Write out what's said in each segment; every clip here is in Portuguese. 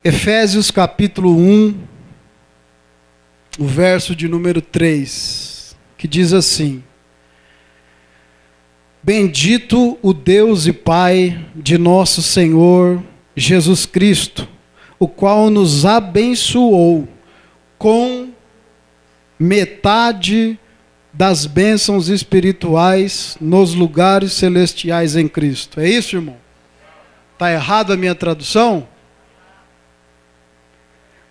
Efésios capítulo 1, o verso de número 3, que diz assim: Bendito o Deus e Pai de nosso Senhor Jesus Cristo, o qual nos abençoou com metade das bênçãos espirituais nos lugares celestiais em Cristo. É isso, irmão? Está errado a minha tradução?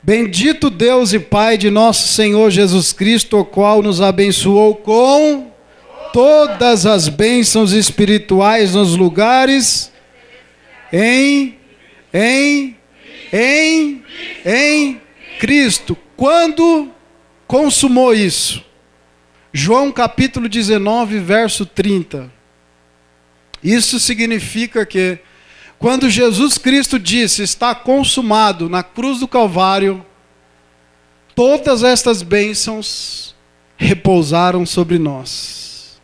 Bendito Deus e Pai de nosso Senhor Jesus Cristo, o qual nos abençoou com todas as bênçãos espirituais nos lugares em Cristo. Quando consumou isso? João capítulo 19, verso 30. Isso significa que quando Jesus Cristo disse, está consumado, na cruz do Calvário, todas estas bênçãos repousaram sobre nós.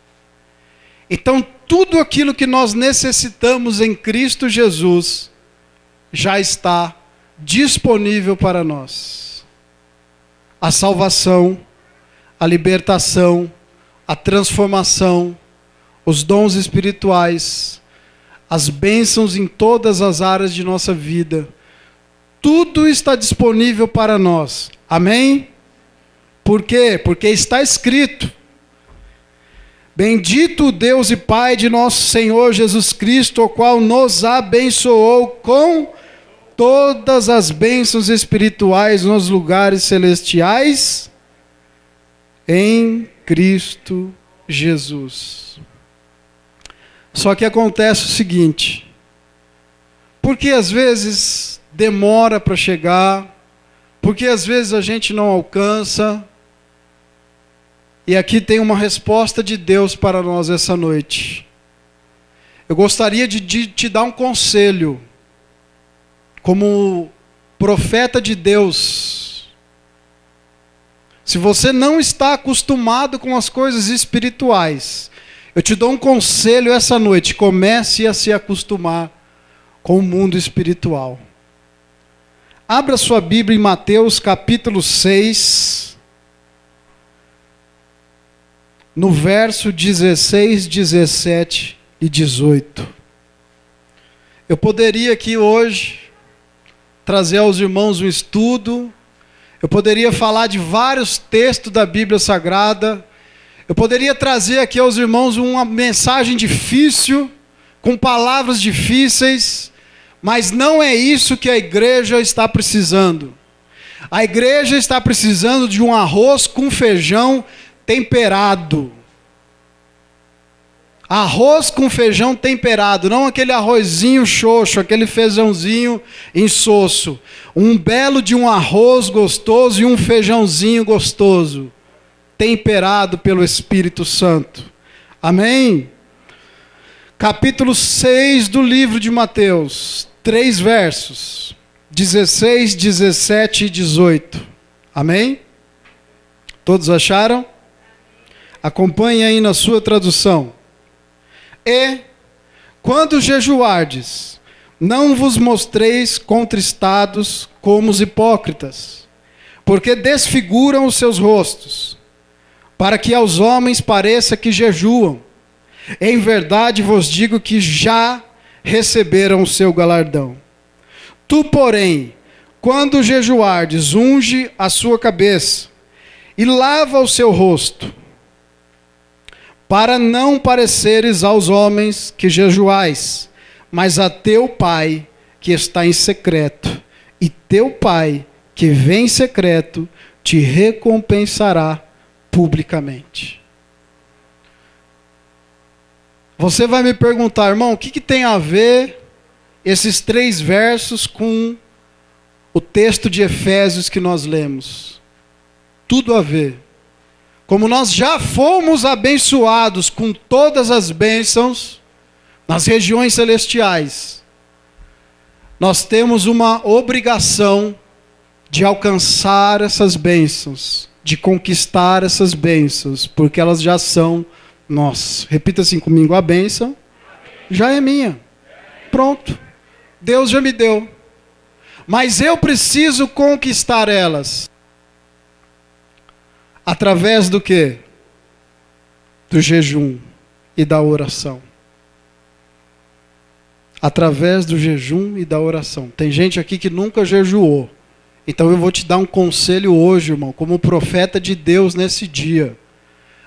Então, tudo aquilo que nós necessitamos em Cristo Jesus, já está disponível para nós. A salvação, a libertação, a transformação, os dons espirituais, as bênçãos em todas as áreas de nossa vida, tudo está disponível para nós. Amém? Por quê? Porque está escrito: Bendito o Deus e Pai de nosso Senhor Jesus Cristo, o qual nos abençoou com todas as bênçãos espirituais nos lugares celestiais em Cristo Jesus. Só que acontece o seguinte: porque às vezes demora para chegar, porque às vezes a gente não alcança, e aqui tem uma resposta de Deus para nós essa noite. Eu gostaria de te dar um conselho, como profeta de Deus. Se você não está acostumado com as coisas espirituais, eu te dou um conselho essa noite: comece a se acostumar com o mundo espiritual. Abra sua Bíblia em Mateus capítulo 6, no verso 16, 17 e 18. Eu poderia aqui hoje trazer aos irmãos um estudo, eu poderia falar de vários textos da Bíblia Sagrada, eu poderia trazer aqui aos irmãos uma mensagem difícil, com palavras difíceis, mas não é isso que a igreja está precisando. A igreja está precisando de um arroz com feijão temperado. Arroz com feijão temperado, não aquele arrozinho xoxo, aquele feijãozinho insosso. Um belo de um arroz gostoso e um feijãozinho gostoso, temperado pelo Espírito Santo. Amém? Capítulo 6 do livro de Mateus, 3 versos, 16, 17 e 18. Amém? Todos acharam? Acompanhe aí na sua tradução. E, quando jejuardes, não vos mostreis contristados como os hipócritas, porque desfiguram os seus rostos, para que aos homens pareça que jejuam. Em verdade vos digo que já receberam o seu galardão. Tu, porém, quando jejuardes, unge a sua cabeça e lava o seu rosto, para não pareceres aos homens que jejuais, mas a teu Pai que está em secreto, e teu Pai que vem em secreto te recompensará publicamente. Você vai me perguntar, irmão, o que tem a ver esses 3 versos com o texto de Efésios que nós lemos? Tudo a ver. Como nós já fomos abençoados com todas as bênçãos nas regiões celestiais, nós temos uma obrigação de alcançar essas bênçãos, de conquistar essas bênçãos, porque elas já são nossas. Repita assim comigo: a bênção já é minha. Pronto. Deus já me deu. Mas eu preciso conquistar elas. Através do quê? Do jejum e da oração. Através do jejum e da oração. Tem gente aqui que nunca jejuou. Então eu vou te dar um conselho hoje, irmão, como profeta de Deus nesse dia.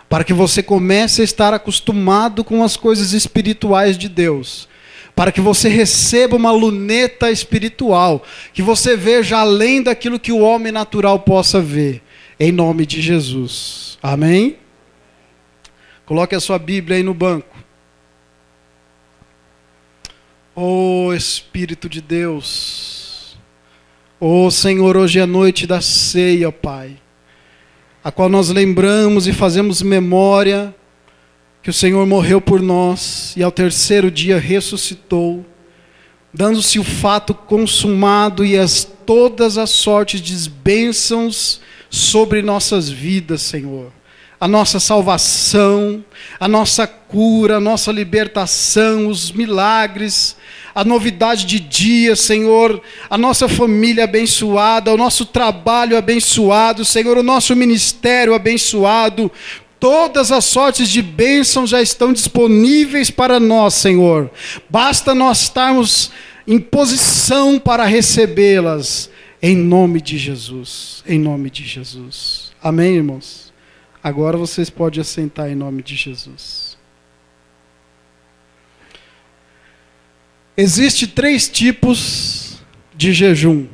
Para que você comece a estar acostumado com as coisas espirituais de Deus. Para que você receba uma luneta espiritual. Que você veja além daquilo que o homem natural possa ver. Em nome de Jesus. Amém? Coloque a sua Bíblia aí no banco. Oh Espírito de Deus. Oh Senhor, hoje é a noite da ceia, Pai. A qual nós lembramos e fazemos memória que o Senhor morreu por nós e ao terceiro dia ressuscitou, dando-se o fato consumado e todas as sortes de bênçãos sobre nossas vidas, Senhor. A nossa salvação, a nossa cura, a nossa libertação, os milagres, a novidade de dia, Senhor, a nossa família abençoada, o nosso trabalho abençoado, Senhor, o nosso ministério abençoado. Todas as sortes de bênçãos já estão disponíveis para nós, Senhor. Basta nós estarmos em posição para recebê-las, em nome de Jesus. Em nome de Jesus. Amém, irmãos? Agora vocês podem assentar em nome de Jesus. Existem 3 tipos de jejum.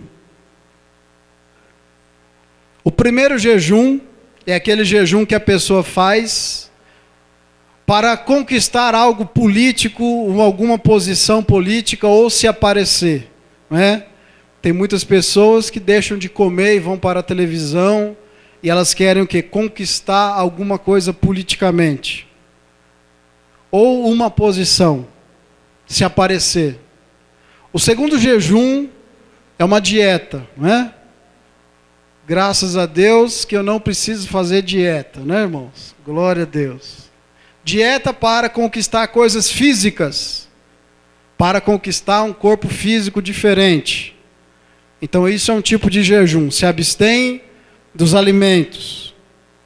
O primeiro jejum é aquele jejum que a pessoa faz para conquistar algo político, ou alguma posição política, ou se aparecer. Não é? Tem muitas pessoas que deixam de comer e vão para a televisão, e elas querem o quê? Conquistar alguma coisa politicamente. Ou uma posição, se aparecer. O segundo jejum é uma dieta, não é? Graças a Deus que eu não preciso fazer dieta, né, irmãos? Glória a Deus. Dieta para conquistar coisas físicas, para conquistar um corpo físico diferente. Então isso é um tipo de jejum. Se abstém dos alimentos.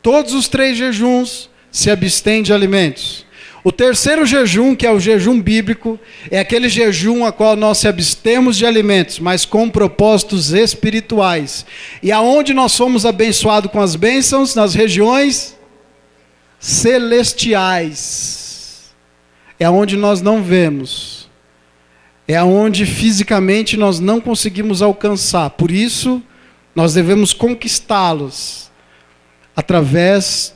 Todos os 3 jejuns se abstêm de alimentos. O terceiro jejum, que é o jejum bíblico, é aquele jejum a qual nós se abstemos de alimentos, mas com propósitos espirituais. E aonde nós somos abençoados com as bênçãos? Nas regiões celestiais. É onde nós não vemos. É onde fisicamente nós não conseguimos alcançar. Por isso, nós devemos conquistá-los através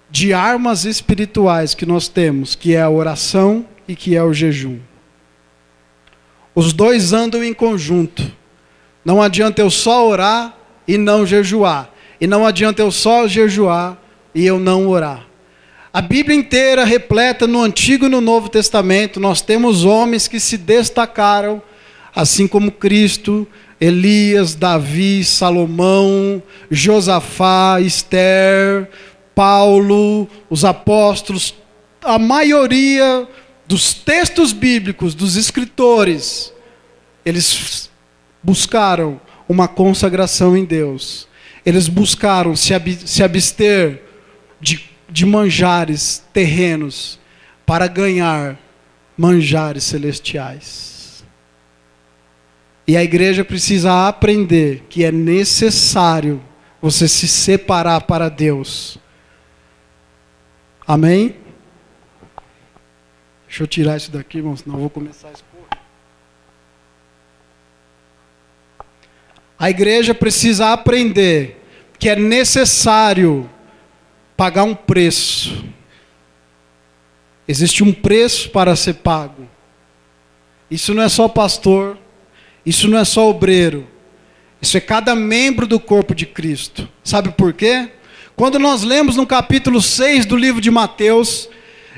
de armas espirituais que nós temos, que é a oração e que é o jejum. Os dois andam em conjunto. Não adianta eu só orar e não jejuar. E não adianta eu só jejuar e eu não orar. A Bíblia inteira repleta no Antigo e no Novo Testamento, nós temos homens que se destacaram, assim como Cristo, Elias, Davi, Salomão, Josafá, Esther, Paulo, os apóstolos. A maioria dos textos bíblicos, dos escritores, eles buscaram uma consagração em Deus. Eles buscaram se abster de manjares terrenos para ganhar manjares celestiais. E a igreja precisa aprender que é necessário você se separar para Deus. Amém? Deixa eu tirar isso daqui, irmão, senão eu vou começar a escorrer. A igreja precisa aprender que é necessário pagar um preço. Existe um preço para ser pago. Isso não é só pastor, isso não é só obreiro, isso é cada membro do corpo de Cristo. Sabe por quê? Quando nós lemos no capítulo 6 do livro de Mateus,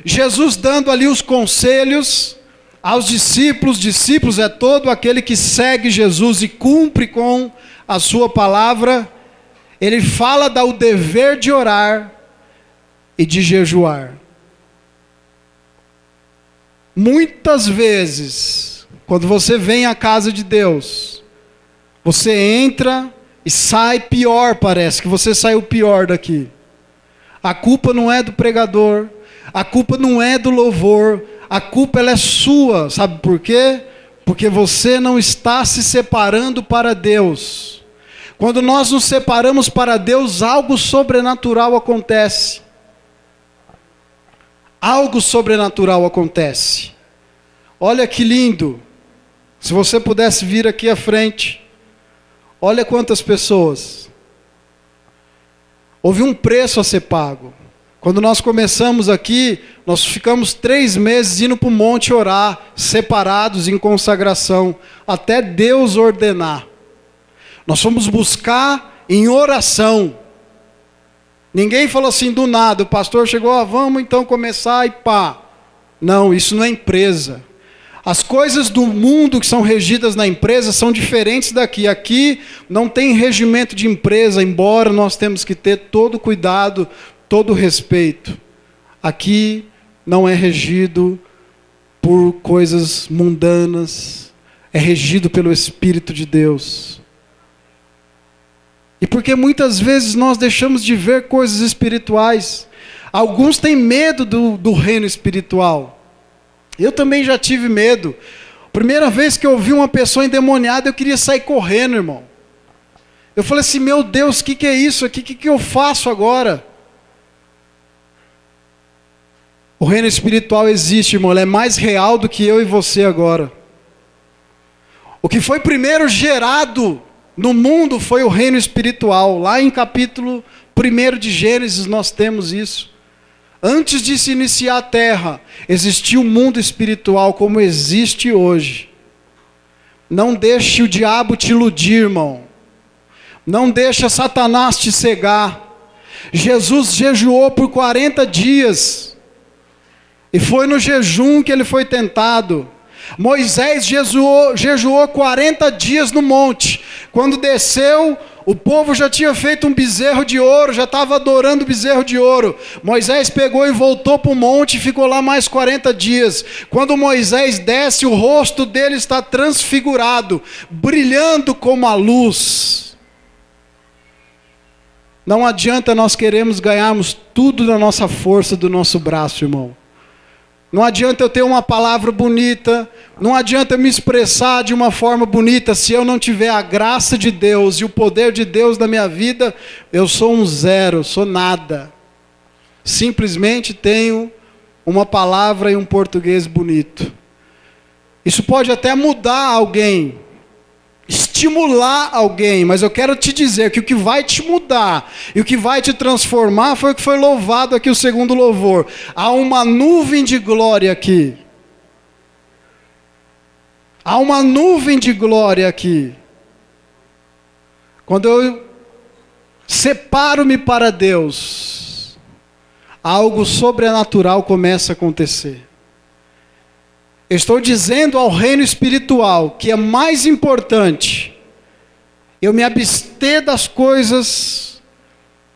Jesus dando ali os conselhos aos discípulos. Discípulos é todo aquele que segue Jesus e cumpre com a sua palavra. Ele fala do dever de orar e de jejuar. Muitas vezes, quando você vem à casa de Deus, Você entra e sai pior, parece que você saiu pior daqui. A culpa não é do pregador, a culpa não é do louvor, a culpa ela é sua, sabe por quê? Porque você não está se separando para Deus. Quando nós nos separamos para Deus, algo sobrenatural acontece. Algo sobrenatural acontece. Olha que lindo. Se você pudesse vir aqui à frente. Olha quantas pessoas. Houve um preço a ser pago. Quando nós começamos aqui, nós ficamos 3 meses indo para o monte orar, separados em consagração, até Deus ordenar. Nós fomos buscar em oração. Ninguém falou assim do nada, o pastor chegou, vamos então começar e pá. Não, isso não é empresa. As coisas do mundo que são regidas na empresa são diferentes daqui. Aqui não tem regimento de empresa, embora nós temos que ter todo cuidado, todo respeito. Aqui não é regido por coisas mundanas, é regido pelo Espírito de Deus. E porque muitas vezes nós deixamos de ver coisas espirituais. Alguns têm medo do reino espiritual. Eu também já tive medo. Primeira vez que eu vi uma pessoa endemoniada, eu queria sair correndo, irmão. Eu falei assim, meu Deus, o que é isso aqui? O que eu faço agora? O reino espiritual existe, irmão. Ele é mais real do que eu e você agora. O que foi primeiro gerado no mundo foi o reino espiritual. Lá em capítulo 1 de Gênesis nós temos isso. Antes de se iniciar a terra, existia um mundo espiritual como existe hoje. Não deixe o diabo te iludir, irmão. Não deixe Satanás te cegar. Jesus jejuou por 40 dias. E foi no jejum que ele foi tentado. Moisés jejuou 40 dias no monte. Quando desceu, o povo já tinha feito um bezerro de ouro, já estava adorando o bezerro de ouro. Moisés pegou e voltou para o monte e ficou lá mais 40 dias. Quando Moisés desce, o rosto dele está transfigurado, brilhando como a luz. Não adianta nós queremos ganharmos tudo da nossa força, do nosso braço, irmão. Não adianta eu ter uma palavra bonita, não adianta eu me expressar de uma forma bonita, se eu não tiver a graça de Deus e o poder de Deus na minha vida, eu sou um zero, sou nada. Simplesmente tenho uma palavra e um português bonito. Isso pode até mudar alguém, estimular alguém, mas eu quero te dizer que o que vai te mudar e o que vai te transformar foi o que foi louvado aqui, o segundo louvor. Há uma nuvem de glória aqui. Há uma nuvem de glória aqui. Quando eu separo-me para Deus, algo sobrenatural começa a acontecer. Eu estou dizendo ao reino espiritual que é mais importante eu me abster das coisas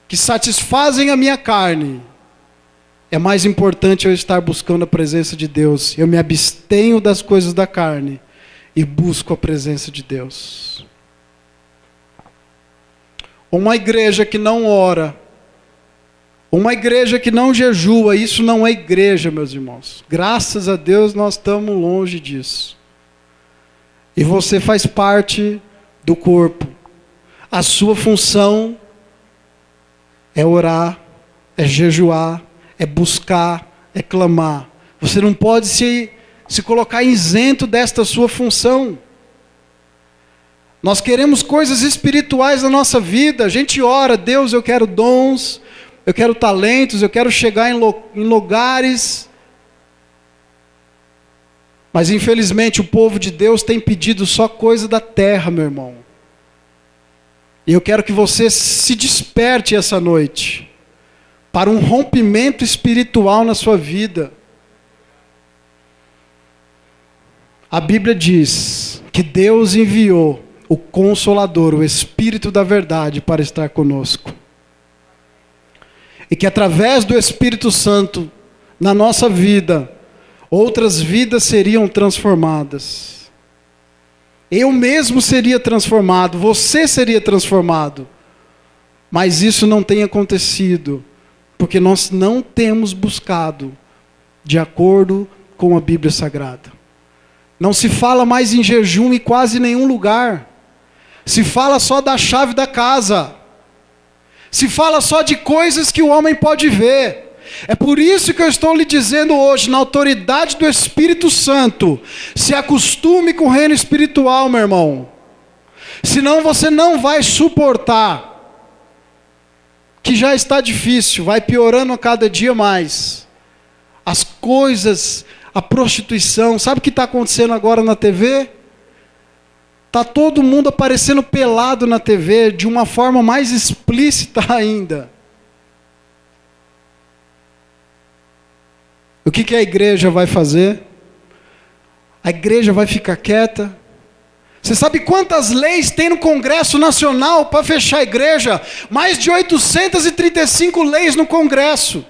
que satisfazem a minha carne. É mais importante eu estar buscando a presença de Deus. Eu me abstenho das coisas da carne e busco a presença de Deus. Uma igreja que não ora, uma igreja que não jejua, isso não é igreja, meus irmãos. Graças a Deus nós estamos longe disso. E você faz parte do corpo. A sua função é orar, é jejuar, é buscar, é clamar. Você não pode se colocar isento desta sua função. Nós queremos coisas espirituais na nossa vida. A gente ora, Deus, eu quero dons, eu quero talentos, eu quero chegar em lugares. Mas infelizmente o povo de Deus tem pedido só coisa da terra, meu irmão. E eu quero que você se desperte essa noite para um rompimento espiritual na sua vida. A Bíblia diz que Deus enviou o Consolador, o Espírito da verdade, para estar conosco. E que através do Espírito Santo, na nossa vida, outras vidas seriam transformadas. Eu mesmo seria transformado, você seria transformado. Mas isso não tem acontecido, porque nós não temos buscado de acordo com a Bíblia Sagrada. Não se fala mais em jejum em quase nenhum lugar. Se fala só da chave da casa. Se fala só de coisas que o homem pode ver. É por isso que eu estou lhe dizendo hoje, na autoridade do Espírito Santo, se acostume com o reino espiritual, meu irmão. Senão você não vai suportar. Que já está difícil, vai piorando a cada dia mais. As coisas, a prostituição, sabe o que está acontecendo agora na TV? Está todo mundo aparecendo pelado na TV, de uma forma mais explícita ainda. O que a igreja vai fazer? A igreja vai ficar quieta? Você sabe quantas leis tem no Congresso Nacional para fechar a igreja? Mais de 835 leis no Congresso.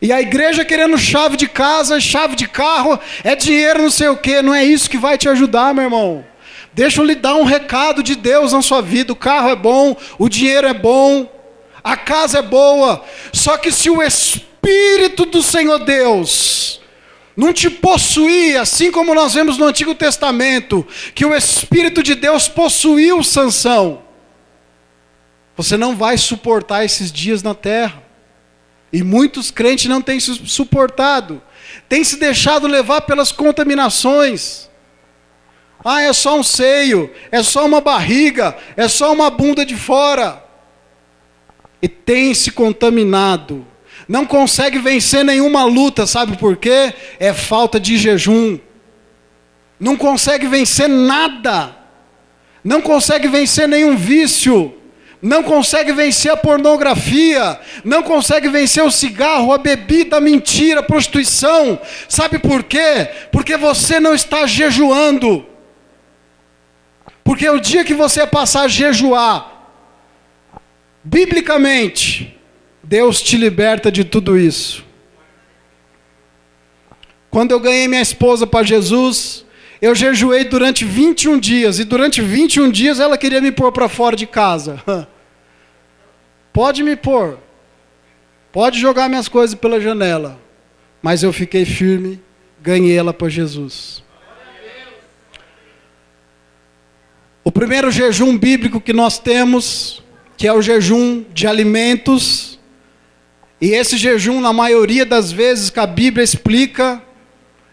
E a igreja querendo chave de casa, chave de carro, é dinheiro não sei o quê. Não é isso que vai te ajudar, meu irmão. Deixa eu lhe dar um recado de Deus na sua vida. O carro é bom, o dinheiro é bom, a casa é boa. Só que se o Espírito do Senhor Deus não te possuir, assim como nós vemos no Antigo Testamento, que o Espírito de Deus possuiu Sansão, você não vai suportar esses dias na terra. E muitos crentes não têm suportado, têm se deixado levar pelas contaminações. Ah, é só um seio, é só uma barriga, é só uma bunda de fora. E tem se contaminado. Não consegue vencer nenhuma luta, sabe por quê? É falta de jejum. Não consegue vencer nada. Não consegue vencer nenhum vício. Não consegue vencer a pornografia. Não consegue vencer o cigarro, a bebida, a mentira, a prostituição. Sabe por quê? Porque você não está jejuando. Porque o dia que você passar a jejuar, biblicamente, Deus te liberta de tudo isso. Quando eu ganhei minha esposa para Jesus, eu jejuei durante 21 dias. E durante 21 dias ela queria me pôr para fora de casa. Pode me pôr. Pode jogar minhas coisas pela janela. Mas eu fiquei firme, ganhei ela para Jesus. O primeiro jejum bíblico que nós temos, que é o jejum de alimentos. E esse jejum, na maioria das vezes que a Bíblia explica,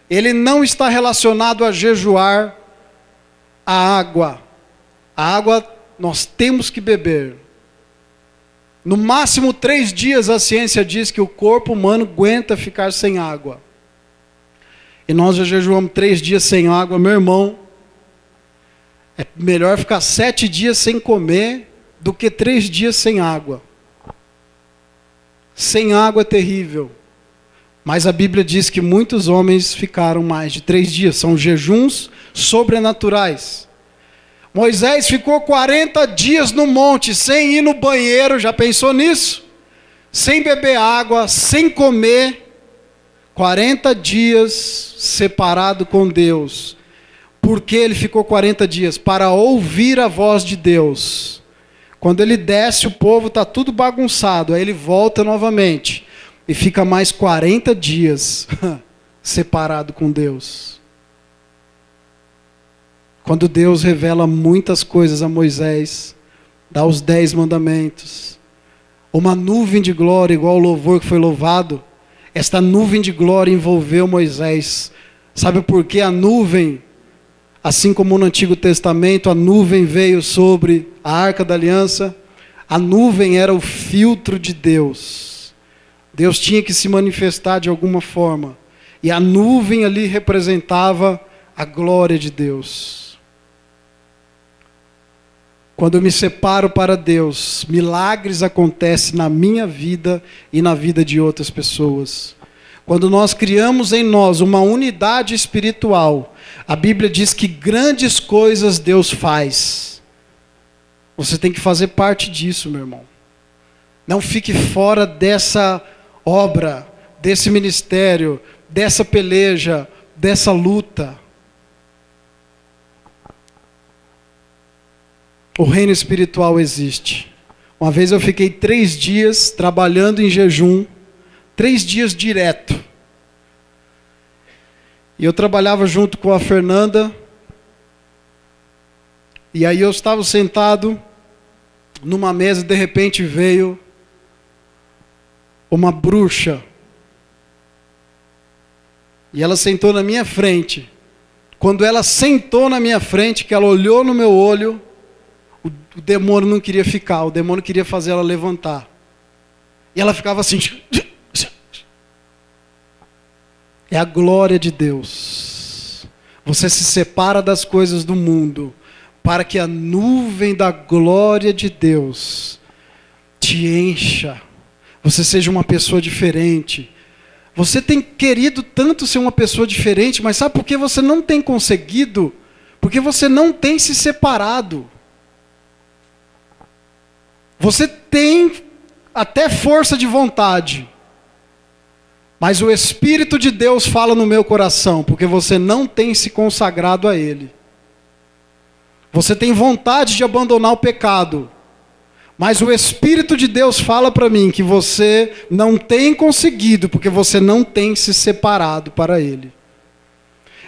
ele não está relacionado a jejuar a água. A água nós temos que beber. No máximo 3 dias a ciência diz que o corpo humano aguenta ficar sem água. E nós já jejuamos 3 dias sem água, meu irmão. É melhor ficar 7 dias sem comer do que 3 dias sem água. Sem água é terrível. Mas a Bíblia diz que muitos homens ficaram mais de 3 dias. São jejuns sobrenaturais. Moisés ficou 40 dias no monte, sem ir no banheiro. Já pensou nisso? Sem beber água, sem comer. 40 dias separado com Deus. Por que ele ficou 40 dias? Para ouvir a voz de Deus. Quando ele desce, o povo está tudo bagunçado. Aí ele volta novamente. E fica mais 40 dias separado com Deus. Quando Deus revela muitas coisas a Moisés, dá os 10 mandamentos. Uma nuvem de glória, igual o louvor que foi louvado. Esta nuvem de glória envolveu Moisés. Sabe por que a nuvem, assim como no Antigo Testamento, a nuvem veio sobre a Arca da Aliança? A nuvem era o filtro de Deus. Deus tinha que se manifestar de alguma forma. E a nuvem ali representava a glória de Deus. Quando eu me separo para Deus, milagres acontecem na minha vida e na vida de outras pessoas. Quando nós criamos em nós uma unidade espiritual, a Bíblia diz que grandes coisas Deus faz. Você tem que fazer parte disso, meu irmão. Não fique fora dessa obra, desse ministério, dessa peleja, dessa luta. O reino espiritual existe. Uma vez eu fiquei 3 dias trabalhando em jejum, 3 dias direto. E eu trabalhava junto com a Fernanda. E aí eu estava sentado numa mesa, de repente veio uma bruxa. E ela sentou na minha frente. Quando ela sentou na minha frente, que ela olhou no meu olho, o demônio não queria ficar, o demônio queria fazer ela levantar. E ela ficava assim. É a glória de Deus. Você se separa das coisas do mundo, para que a nuvem da glória de Deus te encha. Você seja uma pessoa diferente. Você tem querido tanto ser uma pessoa diferente, mas sabe por que você não tem conseguido? Porque você não tem se separado. Você tem até força de vontade, mas o Espírito de Deus fala no meu coração, porque você não tem se consagrado a Ele. Você tem vontade de abandonar o pecado, mas o Espírito de Deus fala para mim que você não tem conseguido, porque você não tem se separado para Ele.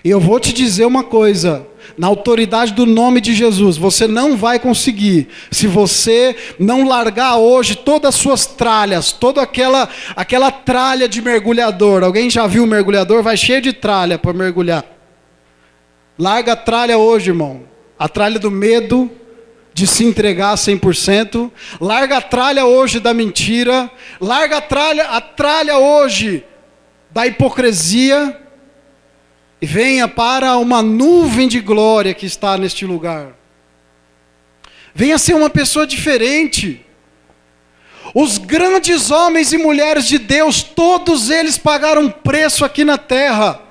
E eu vou te dizer uma coisa, na autoridade do nome de Jesus, você não vai conseguir, se você não largar hoje todas as suas tralhas, toda aquela tralha de mergulhador. Alguém já viu o mergulhador? Vai cheio de tralha para mergulhar. Larga a tralha hoje, irmão. A tralha do medo, de se entregar 100%. Larga a tralha hoje da mentira. Larga a tralha hoje da hipocrisia. E venha para uma nuvem de glória que está neste lugar. Venha ser uma pessoa diferente. Os grandes homens e mulheres de Deus, todos eles pagaram preço aqui na terra.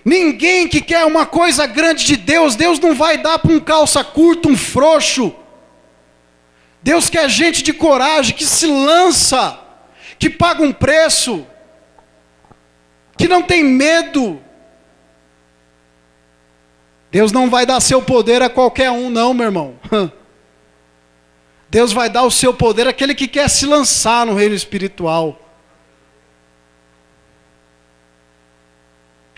Ninguém que quer uma coisa grande de Deus, Deus não vai dar para um calça curta, um frouxo. Deus quer gente de coragem, que se lança, que paga um preço, que não tem medo. Deus não vai dar seu poder a qualquer um, não, meu irmão. Deus vai dar o seu poder àquele que quer se lançar no reino espiritual.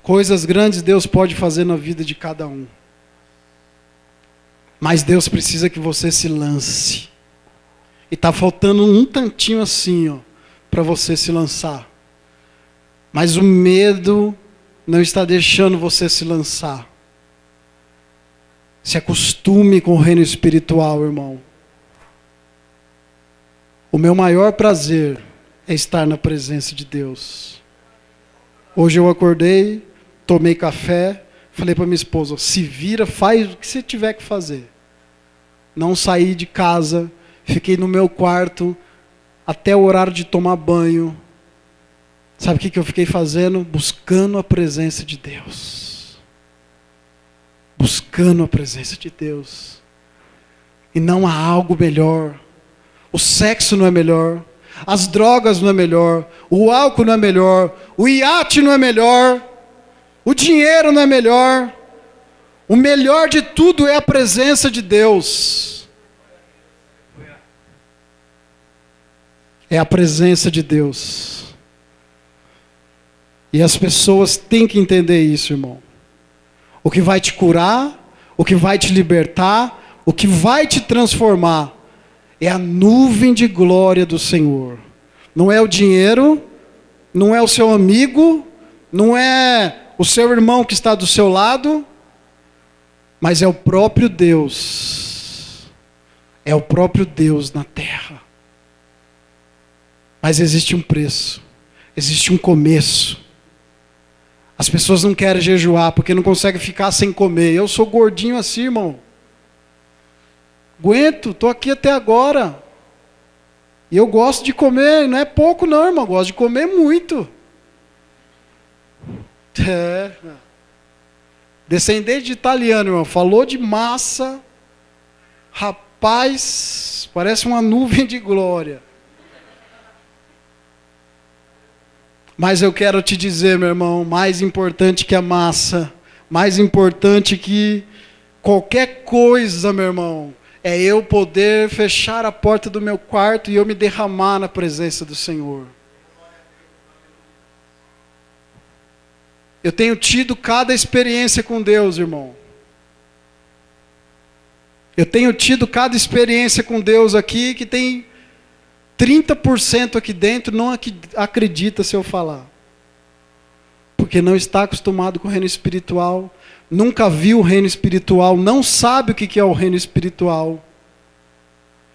Coisas grandes Deus pode fazer na vida de cada um. Mas Deus precisa que você se lance. E está faltando um tantinho assim, ó, para você se lançar. Mas o medo não está deixando você se lançar. Se acostume com o reino espiritual, irmão. O meu maior prazer é estar na presença de Deus. Hoje eu acordei, tomei café, falei para minha esposa, se vira, faz o que você tiver que fazer. Não saí de casa, fiquei no meu quarto até o horário de tomar banho. Sabe o que eu fiquei fazendo? Buscando a presença de Deus. Buscando a presença de Deus. E não há algo melhor. O sexo não é melhor. As drogas não é melhor. O álcool não é melhor. O iate não é melhor. O dinheiro não é melhor. O melhor de tudo é a presença de Deus. É a presença de Deus. E as pessoas têm que entender isso, irmão. O que vai te curar, o que vai te libertar, o que vai te transformar, é a nuvem de glória do Senhor. Não é o dinheiro, não é o seu amigo, não é o seu irmão que está do seu lado, mas é o próprio Deus. É o próprio Deus na terra. Mas existe um preço, existe um começo. As pessoas não querem jejuar porque não conseguem ficar sem comer. Eu sou gordinho assim, irmão. Aguento, estou aqui até agora. E eu gosto de comer, não é pouco não, irmão. Eu gosto de comer muito. Descendente de italiano, irmão. Falou de massa. Rapaz, parece uma nuvem de glória. Mas eu quero te dizer, meu irmão, mais importante que a massa, mais importante que qualquer coisa, meu irmão, é eu poder fechar a porta do meu quarto e eu me derramar na presença do Senhor. Eu tenho tido cada experiência com Deus, irmão. Eu tenho tido cada experiência com Deus aqui que tem 30% aqui dentro não acredita se eu falar. Porque não está acostumado com o reino espiritual, nunca viu o reino espiritual, não sabe o que é o reino espiritual.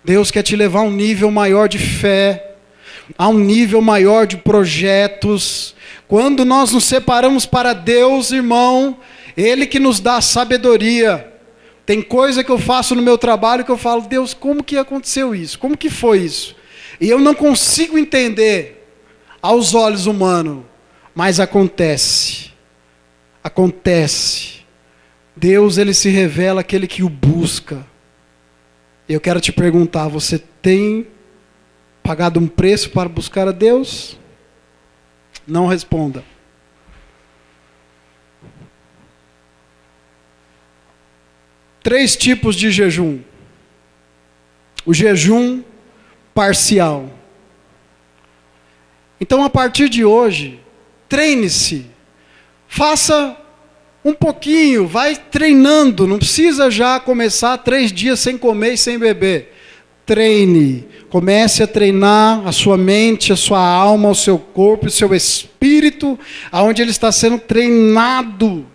Deus quer te levar a um nível maior de fé, a um nível maior de projetos. Quando nós nos separamos para Deus, irmão, Ele que nos dá sabedoria. Tem coisa que eu faço no meu trabalho que eu falo, Deus, como que aconteceu isso? Como que foi isso? E eu não consigo entender aos olhos humanos, mas acontece. Acontece. Deus, Ele se revela àquele que o busca. Eu quero te perguntar, você tem pagado um preço para buscar a Deus? Não responda. Três tipos de jejum. O jejum parcial. Então, a partir de hoje, treine-se. Faça um pouquinho, vai treinando. Não precisa já começar 3 dias sem comer e sem beber. Treine. Comece a treinar a sua mente, a sua alma, o seu corpo, o seu espírito, aonde ele está sendo treinado.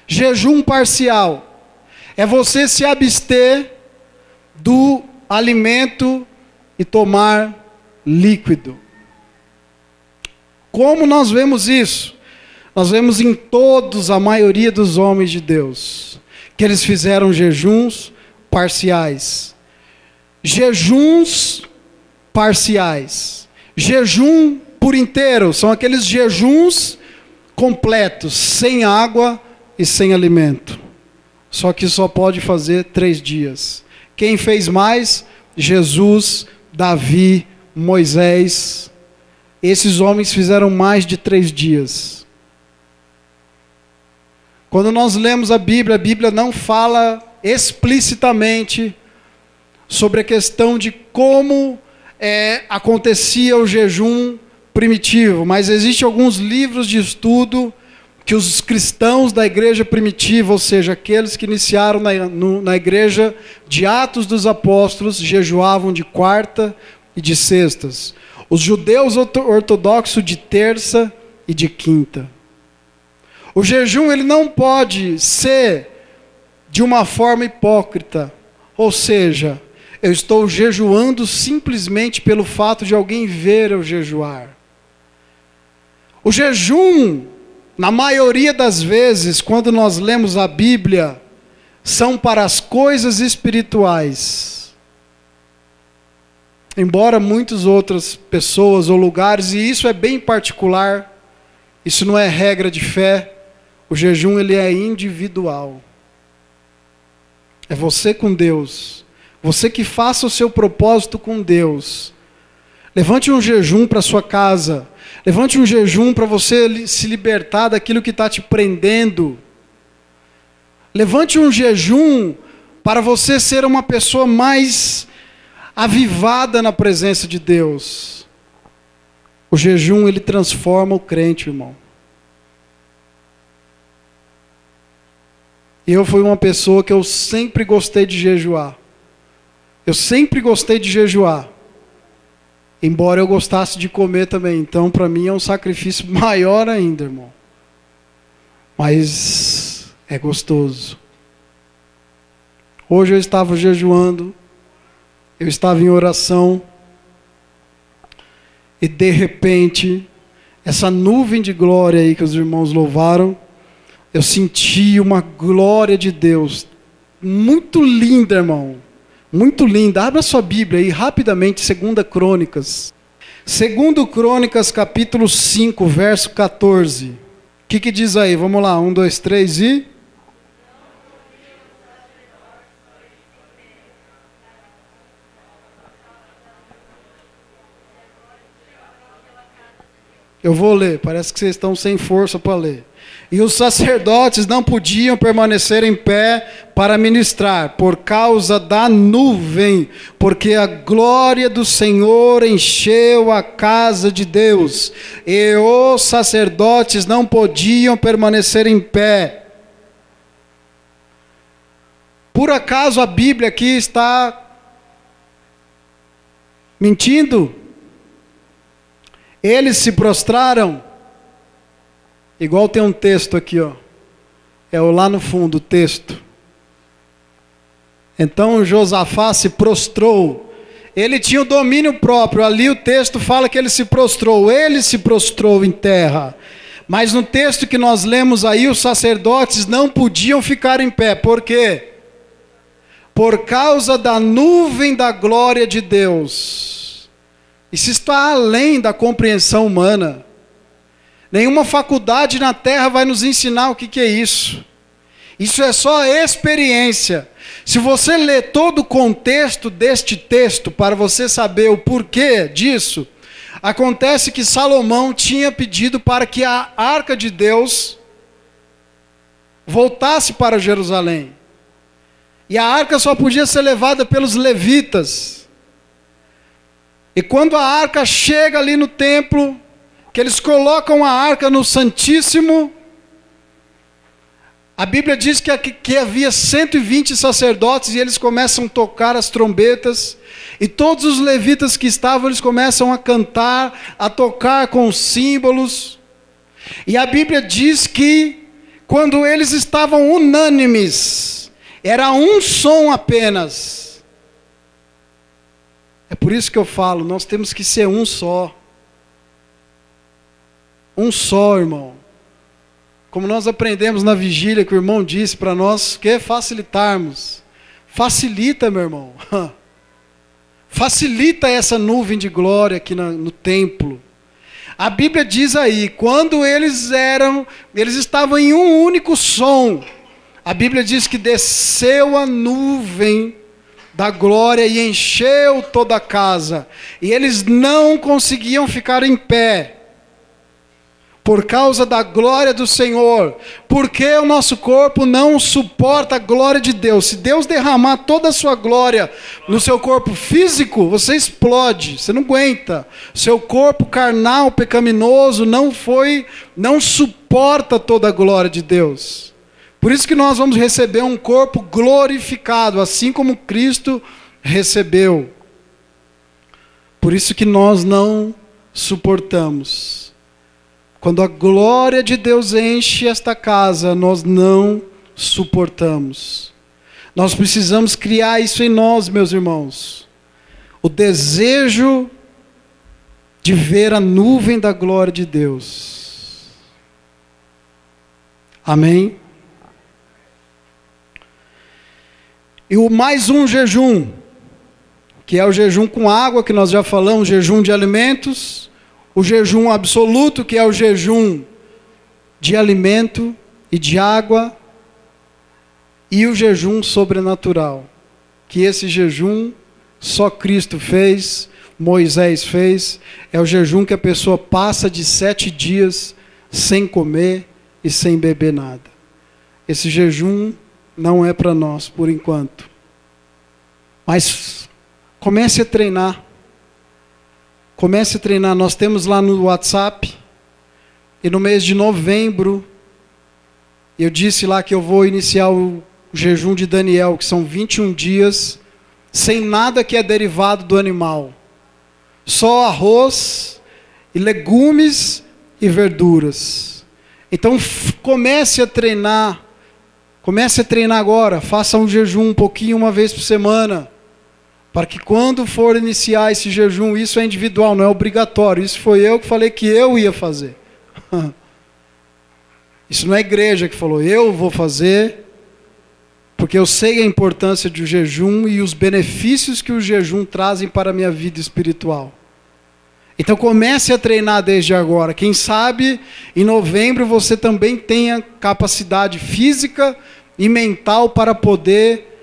Jejum parcial. É você se abster do alimento e tomar líquido. Como nós vemos isso? Nós vemos em todos, a maioria dos homens de Deus, que eles fizeram jejuns parciais. Jejuns parciais. Jejum por inteiro, são aqueles jejuns completos, sem água e sem alimento. Só que só pode fazer 3 dias. Quem fez mais? Jesus, Davi, Moisés. Esses homens fizeram mais de 3 dias. Quando nós lemos a Bíblia não fala explicitamente sobre a questão de como acontecia o jejum primitivo, mas existem alguns livros de estudo que os cristãos da igreja primitiva, ou seja, aqueles que iniciaram na igreja de Atos dos Apóstolos, jejuavam de quarta e de sextas. Os judeus ortodoxos de terça e de quinta. O jejum ele não pode ser de uma forma hipócrita, ou seja, eu estou jejuando simplesmente pelo fato de alguém ver eu jejuar. O jejum, na maioria das vezes, quando nós lemos a Bíblia, são para as coisas espirituais. Embora muitas outras pessoas ou lugares, e isso é bem particular, isso não é regra de fé, o jejum ele é individual. É você com Deus. Você que faça o seu propósito com Deus. Levante um jejum para sua casa. Levante um jejum para você se libertar daquilo que está te prendendo. Levante um jejum para você ser uma pessoa mais avivada na presença de Deus. O jejum, ele transforma o crente, irmão. Eu fui uma pessoa que eu sempre gostei de jejuar. Eu sempre gostei de jejuar. Embora eu gostasse de comer também. Então, para mim, é um sacrifício maior ainda, irmão. Mas é gostoso. Hoje eu estava jejuando. Eu estava em oração. E de repente, essa nuvem de glória aí que os irmãos louvaram, eu senti uma glória de Deus. Muito linda, irmão. Muito linda. Abra sua Bíblia aí rapidamente, 2 Crônicas. 2 Crônicas, capítulo 5, verso 14. O que diz aí? Vamos lá, 1, 2, 3 e... Eu vou ler, parece que vocês estão sem força para ler. E os sacerdotes não podiam permanecer em pé para ministrar, por causa da nuvem, porque a glória do Senhor encheu a casa de Deus, e os sacerdotes não podiam permanecer em pé. Por acaso a Bíblia aqui está mentindo? Eles se prostraram, igual tem um texto aqui, ó. É o lá no fundo o texto. Então Josafá se prostrou. Ele tinha o domínio próprio. Ali o texto fala que ele se prostrou. Ele se prostrou em terra. Mas no texto que nós lemos aí, os sacerdotes não podiam ficar em pé. Por quê? Por causa da nuvem da glória de Deus. Isso está além da compreensão humana. Nenhuma faculdade na terra vai nos ensinar o que é isso. Isso é só experiência. Se você ler todo o contexto deste texto para você saber o porquê disso, acontece que Salomão tinha pedido para que a arca de Deus voltasse para Jerusalém. E a arca só podia ser levada pelos levitas. E quando a arca chega ali no templo, que eles colocam a arca no Santíssimo, a Bíblia diz que havia 120 sacerdotes e eles começam a tocar as trombetas, e todos os levitas que estavam, eles começam a cantar, a tocar com os símbolos, e a Bíblia diz que quando eles estavam unânimes, era um som apenas. É por isso que eu falo, nós temos que ser um só. Um só, irmão. Como nós aprendemos na vigília, que o irmão disse para nós, que facilitarmos. Facilita, meu irmão. Facilita essa nuvem de glória aqui no templo. A Bíblia diz aí, quando eles estavam em um único som. A Bíblia diz que desceu a nuvem da glória e encheu toda a casa. E eles não conseguiam ficar em pé. Por causa da glória do Senhor. Porque o nosso corpo não suporta a glória de Deus. Se Deus derramar toda a sua glória no seu corpo físico, você explode, você não aguenta. Seu corpo carnal, pecaminoso, não suporta toda a glória de Deus. Por isso que nós vamos receber um corpo glorificado, assim como Cristo recebeu. Por isso que nós não suportamos. Quando a glória de Deus enche esta casa, nós não suportamos. Nós precisamos criar isso em nós, meus irmãos. O desejo de ver a nuvem da glória de Deus. Amém? E o mais um jejum, que é o jejum com água, que nós já falamos, jejum de alimentos. O jejum absoluto, que é o jejum de alimento e de água. E o jejum sobrenatural, que esse jejum só Cristo fez, Moisés fez. É o jejum que a pessoa passa de 7 dias sem comer e sem beber nada. Esse jejum não é para nós, por enquanto. Mas comece a treinar. Comece a treinar. Nós temos lá no WhatsApp. E no mês de novembro, eu disse lá que eu vou iniciar o jejum de Daniel, que são 21 dias, sem nada que é derivado do animal. Só arroz, e legumes e verduras. Então comece a treinar. Comece a treinar agora, faça um jejum um pouquinho, uma vez por semana, para que quando for iniciar esse jejum, isso é individual, não é obrigatório, isso foi eu que falei que eu ia fazer. Isso não é a igreja que falou, eu vou fazer, porque eu sei a importância do jejum e os benefícios que o jejum trazem para a minha vida espiritual. Então comece a treinar desde agora, quem sabe em novembro você também tenha capacidade física e mental para poder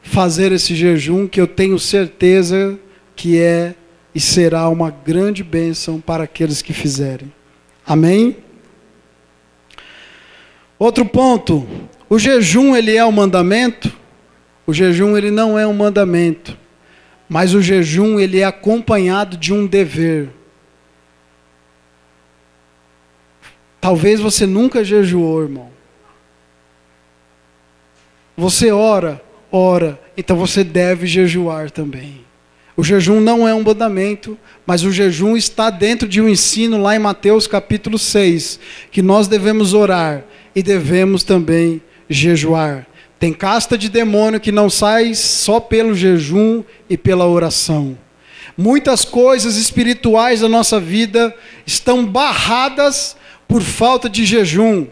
fazer esse jejum, que eu tenho certeza que é e será uma grande bênção para aqueles que fizerem. Amém? Outro ponto, o jejum ele é um mandamento? O jejum ele não é um mandamento, mas o jejum ele é acompanhado de um dever. Talvez você nunca jejuou, irmão. Você ora, então você deve jejuar também. O jejum não é um mandamento, mas o jejum está dentro de um ensino lá em Mateus capítulo 6, que nós devemos orar e devemos também jejuar. Tem casta de demônio que não sai só pelo jejum e pela oração. Muitas coisas espirituais da nossa vida estão barradas por falta de jejum.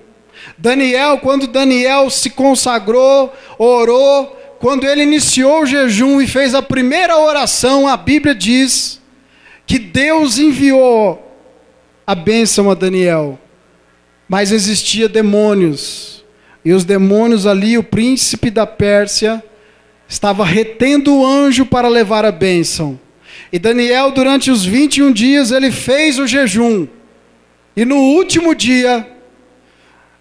Quando Daniel se consagrou, orou, quando ele iniciou o jejum e fez a primeira oração, a Bíblia diz que Deus enviou a bênção a Daniel. Mas existia demônios. E os demônios ali, o príncipe da Pérsia, estava retendo o anjo para levar a bênção. E Daniel, durante os 21 dias, ele fez o jejum. E no último dia,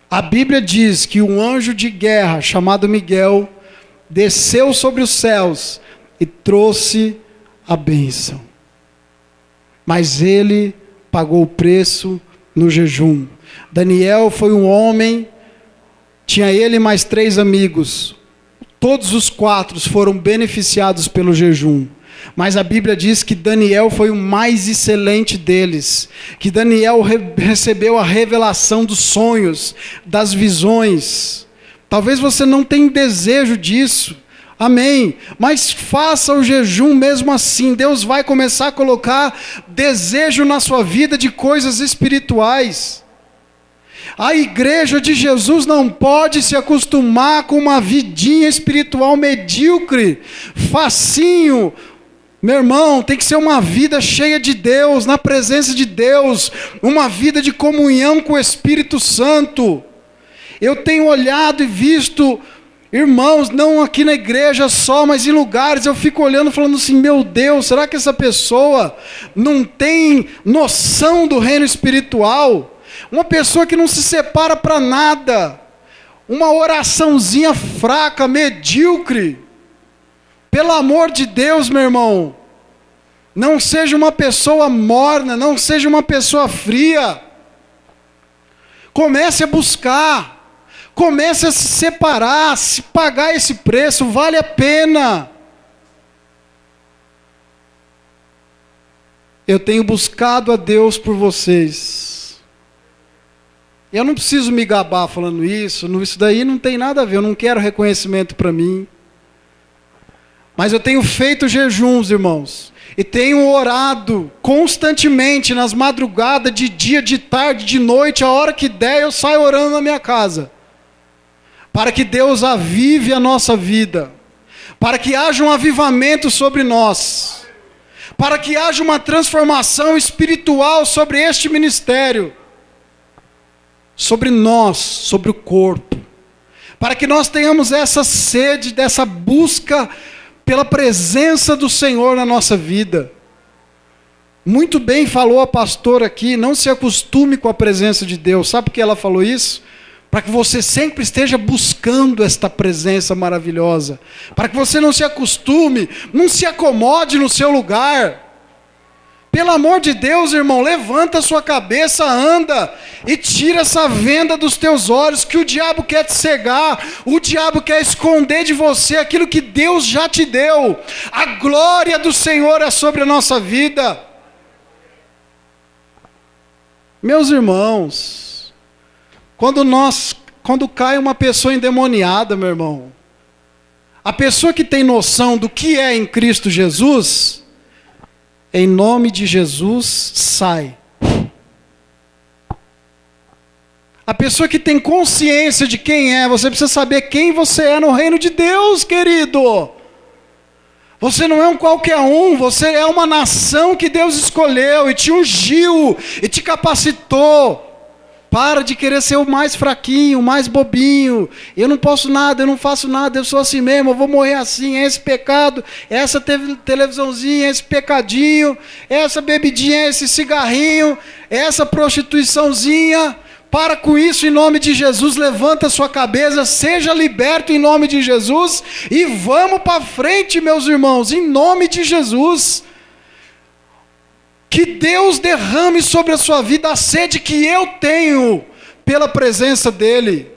a Bíblia diz que um anjo de guerra, chamado Miguel, desceu sobre os céus e trouxe a bênção. Mas ele pagou o preço no jejum. Daniel foi um homem, tinha ele mais 3 amigos. Todos os 4 foram beneficiados pelo jejum. Mas a Bíblia diz que Daniel foi o mais excelente deles. Que Daniel recebeu a revelação dos sonhos, das visões. Talvez você não tenha desejo disso. Amém. Mas faça o jejum mesmo assim. Deus vai começar a colocar desejo na sua vida de coisas espirituais. A igreja de Jesus não pode se acostumar com uma vidinha espiritual medíocre, facinho. Meu irmão, tem que ser uma vida cheia de Deus, na presença de Deus, uma vida de comunhão com o Espírito Santo. Eu tenho olhado e visto, irmãos, não aqui na igreja só, mas em lugares, eu fico olhando falando assim, meu Deus, será que essa pessoa não tem noção do reino espiritual? Uma pessoa que não se separa para nada, uma oraçãozinha fraca, medíocre. Pelo amor de Deus, meu irmão, não seja uma pessoa morna, não seja uma pessoa fria. Comece a buscar, comece a se separar, se pagar esse preço, vale a pena. Eu tenho buscado a Deus por vocês. Eu não preciso me gabar falando isso daí não tem nada a ver, eu não quero reconhecimento para mim. Mas eu tenho feito jejuns, irmãos, e tenho orado constantemente nas madrugadas, de dia, de tarde, de noite, a hora que der eu saio orando na minha casa. Para que Deus avive a nossa vida, para que haja um avivamento sobre nós, para que haja uma transformação espiritual sobre este ministério, sobre nós, sobre o corpo, para que nós tenhamos essa sede, dessa busca pela presença do Senhor na nossa vida. Muito bem falou a pastora aqui, não se acostume com a presença de Deus. Sabe por que ela falou isso? Para que você sempre esteja buscando esta presença maravilhosa. Para que você não se acostume, não se acomode no seu lugar. Pelo amor de Deus, irmão, levanta a sua cabeça, anda e tira essa venda dos teus olhos, que o diabo quer te cegar, o diabo quer esconder de você aquilo que Deus já te deu. A glória do Senhor é sobre a nossa vida. Meus irmãos, quando cai uma pessoa endemoniada, meu irmão, a pessoa que tem noção do que é em Cristo Jesus, em nome de Jesus, sai. A pessoa que tem consciência de quem é, você precisa saber quem você é no reino de Deus, querido. Você não é um qualquer um, você é uma nação que Deus escolheu e te ungiu e te capacitou. Para de querer ser o mais fraquinho, o mais bobinho. Eu não posso nada, eu não faço nada, eu sou assim mesmo, eu vou morrer assim. É esse pecado, essa televisãozinha, esse pecadinho, essa bebidinha, esse cigarrinho, essa prostituiçãozinha. Para com isso em nome de Jesus, levanta a sua cabeça, seja liberto em nome de Jesus e vamos para frente, meus irmãos, em nome de Jesus. Que Deus derrame sobre a sua vida a sede que eu tenho pela presença dEle.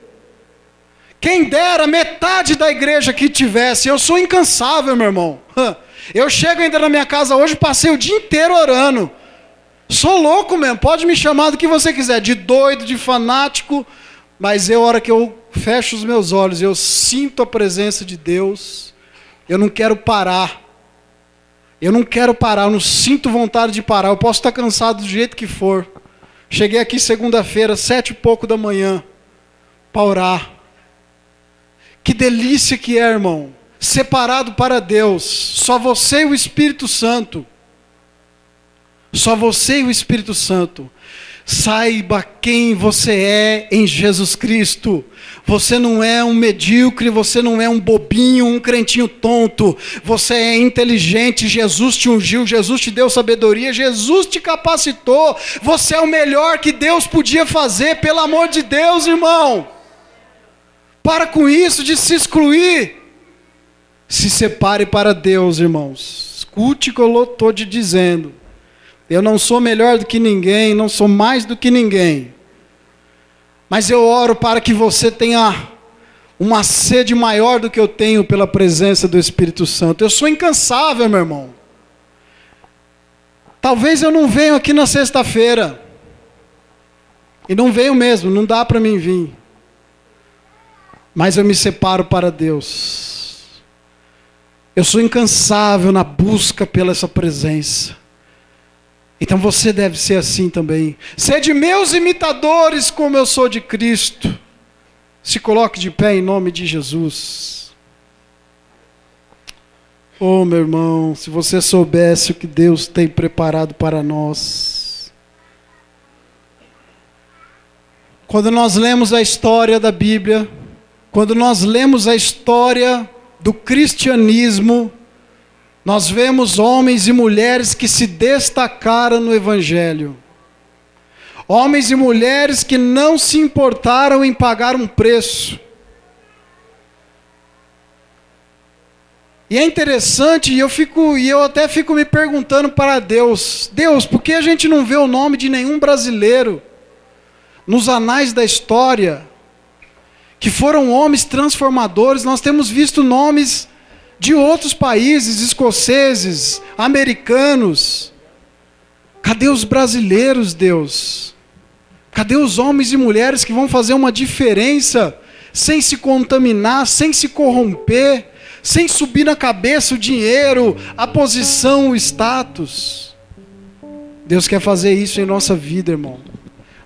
Quem dera metade da igreja que tivesse. Eu sou incansável, meu irmão. Eu chego ainda na minha casa hoje, passei o dia inteiro orando. Sou louco mesmo, pode me chamar do que você quiser, de doido, de fanático, mas a hora que eu fecho os meus olhos, eu sinto a presença de Deus, eu não quero parar. Eu não quero parar, eu não sinto vontade de parar. Eu posso estar cansado do jeito que for. Cheguei aqui segunda-feira, 7h pouco da manhã, para orar. Que delícia que é, irmão. Separado para Deus. Só você e o Espírito Santo. Só você e o Espírito Santo. Saiba quem você é em Jesus Cristo. Você não é um medíocre, você não é um bobinho, um crentinho tonto. Você é inteligente, Jesus te ungiu, Jesus te deu sabedoria, Jesus te capacitou. Você é o melhor que Deus podia fazer, pelo amor de Deus, irmão. Para com isso de se excluir. Se separe para Deus, irmãos. Escute o que eu estou te dizendo. Eu não sou melhor do que ninguém, não sou mais do que ninguém. Mas eu oro para que você tenha uma sede maior do que eu tenho pela presença do Espírito Santo. Eu sou incansável, meu irmão. Talvez eu não venha aqui na sexta-feira. E não venho mesmo, não dá para mim vir. Mas eu me separo para Deus. Eu sou incansável na busca pela essa presença. Então você deve ser assim também. Sede meus imitadores como eu sou de Cristo. Se coloque de pé em nome de Jesus. Oh, meu irmão, se você soubesse o que Deus tem preparado para nós. Quando nós lemos a história da Bíblia, quando nós lemos a história do cristianismo, nós vemos homens e mulheres que se destacaram no Evangelho. Homens e mulheres que não se importaram em pagar um preço. E é interessante, e eu até fico me perguntando para Deus, por que a gente não vê o nome de nenhum brasileiro nos anais da história, que foram homens transformadores? Nós temos visto nomes de outros países, escoceses, americanos. Cadê os brasileiros, Deus? Cadê os homens e mulheres que vão fazer uma diferença, sem se contaminar, sem se corromper, sem subir na cabeça o dinheiro, a posição, o status? Deus quer fazer isso em nossa vida, irmão.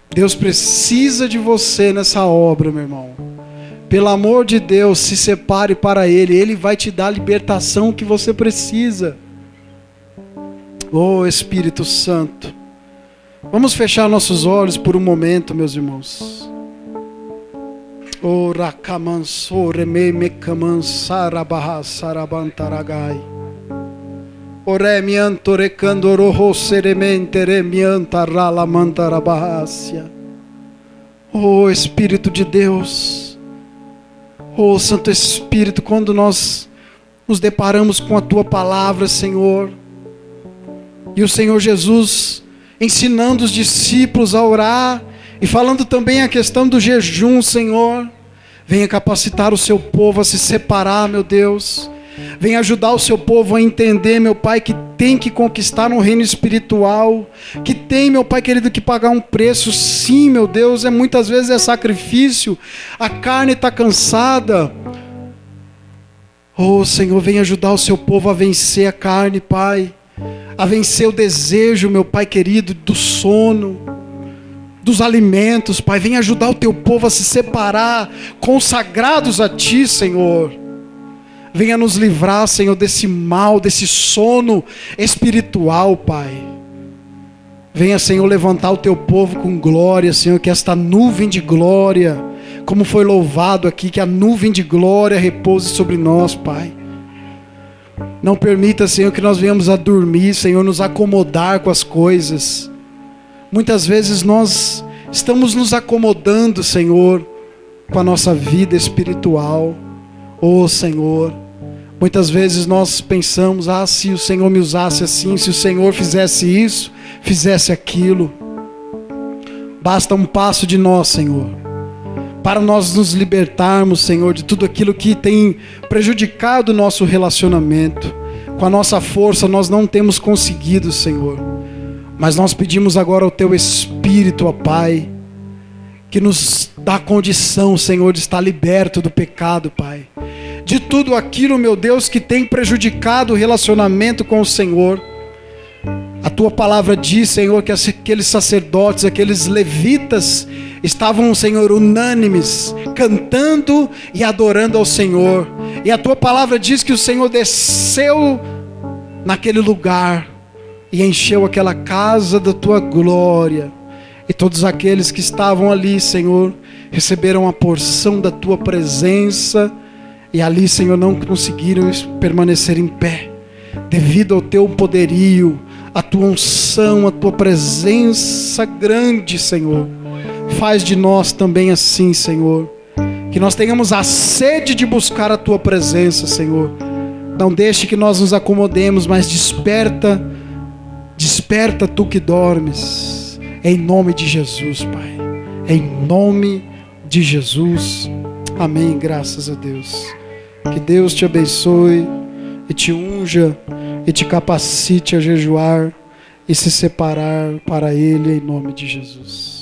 Deus precisa de você nessa obra, meu irmão. Pelo amor de Deus, se separe para Ele. Ele vai te dar a libertação que você precisa. Oh, Espírito Santo. Vamos fechar nossos olhos por um momento, meus irmãos. Oh, Rakamanso, Remei Mekaman, Sarabaha, Sarabantaragai. Ore mianto recandoro roseremente remianta ralamantarabahassia. Oh, Espírito de Deus. Oh, Santo Espírito, quando nós nos deparamos com a Tua palavra, Senhor, e o Senhor Jesus ensinando os discípulos a orar, e falando também a questão do jejum, Senhor, venha capacitar o Seu povo a se separar, meu Deus. Venha ajudar o Seu povo a entender, meu Pai, que tem que conquistar no reino espiritual, que tem, meu Pai querido, que pagar um preço. Sim, meu Deus, muitas vezes é sacrifício, a carne está cansada. Oh, Senhor, venha ajudar o Seu povo a vencer a carne, Pai, a vencer o desejo, meu Pai querido, do sono, dos alimentos, Pai. Venha ajudar o Teu povo a se separar, consagrados a Ti, Senhor. Venha nos livrar, Senhor, desse mal, desse sono espiritual, Pai. Venha, Senhor, levantar o teu povo com glória, Senhor, que esta nuvem de glória, como foi louvado aqui, que a nuvem de glória repouse sobre nós, Pai. Não permita, Senhor, que nós venhamos a dormir, Senhor, nos acomodar com as coisas. Muitas vezes nós estamos nos acomodando, Senhor, com a nossa vida espiritual. Oh, Senhor, muitas vezes nós pensamos, se o Senhor me usasse assim, se o Senhor fizesse isso, fizesse aquilo. Basta um passo de nós, Senhor, para nós nos libertarmos, Senhor, de tudo aquilo que tem prejudicado o nosso relacionamento. Com a nossa força nós não temos conseguido, Senhor, mas nós pedimos agora ao Teu Espírito, ó Pai, que nos dá condição, Senhor, de estar liberto do pecado, Pai. De tudo aquilo, meu Deus, que tem prejudicado o relacionamento com o Senhor. A Tua palavra diz, Senhor, que aqueles sacerdotes, aqueles levitas, estavam, Senhor, unânimes, cantando e adorando ao Senhor. E a Tua palavra diz que o Senhor desceu naquele lugar e encheu aquela casa da Tua glória. E todos aqueles que estavam ali, Senhor, receberam a porção da Tua presença. E ali, Senhor, não conseguiram permanecer em pé, devido ao Teu poderio, a Tua unção, a Tua presença grande, Senhor. Faz de nós também assim, Senhor, que nós tenhamos a sede de buscar a Tua presença, Senhor. Não deixe que nós nos acomodemos, mas desperta Tu que dormes, em nome de Jesus, Pai, em nome de Jesus, amém, graças a Deus. Que Deus te abençoe e te unja e te capacite a jejuar e se separar para Ele, em nome de Jesus.